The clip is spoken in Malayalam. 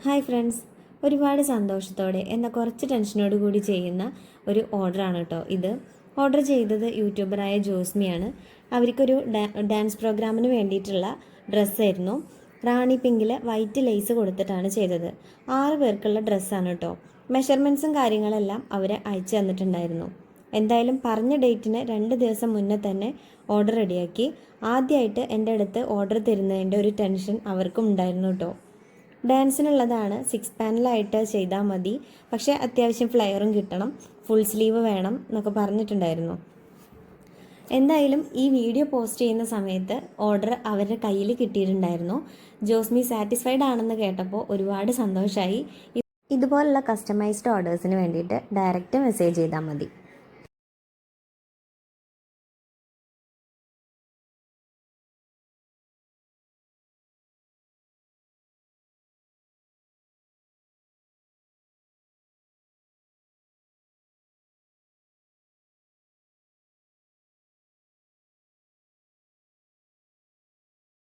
ഹായ് ഫ്രണ്ട്സ്, ഒരുപാട് സന്തോഷത്തോടെ എന്നാൽ കുറച്ച് ടെൻഷനോട് കൂടി ചെയ്യുന്ന ഒരു ഓർഡറാണ് കേട്ടോ ഇത്. ഓർഡർ ചെയ്തത് യൂട്യൂബറായ ജോസ്മിയാണ്. അവർക്കൊരു ഡാൻസ് പ്രോഗ്രാമിന് വേണ്ടിയിട്ടുള്ള ഡ്രസ്സായിരുന്നു. റാണി പിങ്കിൽ വൈറ്റ് ലേസ് കൊടുത്തിട്ടാണ് ചെയ്തത്. 6 പേർക്കുള്ള ഡ്രസ്സാണ് കേട്ടോ. മെഷർമെൻറ്റ്സും കാര്യങ്ങളെല്ലാം അവർ അയച്ചു തന്നിട്ടുണ്ടായിരുന്നു. എന്തായാലും പറഞ്ഞ ഡേറ്റിന് 2 ദിവസം മുന്നേ തന്നെ ഓർഡർ റെഡിയാക്കി. ആദ്യമായിട്ട് എൻ്റെ അടുത്ത് ഓർഡർ തരുന്നതിൻ്റെ ഒരു ടെൻഷൻ അവർക്കും ഉണ്ടായിരുന്നു കേട്ടോ. ഡാൻസിനുള്ളതാണ്, 6 പാനലായിട്ട് ചെയ്താൽ മതി, പക്ഷേ അത്യാവശ്യം ഫ്ലെയറും കിട്ടണം, ഫുൾ സ്ലീവ് വേണം എന്നൊക്കെ പറഞ്ഞിട്ടുണ്ടായിരുന്നു. എന്തായാലും ഈ വീഡിയോ പോസ്റ്റ് ചെയ്യുന്ന സമയത്ത് ഓർഡർ അവരുടെ കയ്യിൽ കിട്ടിയിട്ടുണ്ടായിരുന്നു. ജോസ്മി സാറ്റിസ്ഫൈഡ് ആണെന്ന് കേട്ടപ്പോൾ ഒരുപാട് സന്തോഷമായി. ഇതുപോലുള്ള കസ്റ്റമൈസ്ഡ് ഓർഡേഴ്സിന് വേണ്ടിയിട്ട് ഡയറക്റ്റ് മെസ്സേജ് ചെയ്താൽ മതി.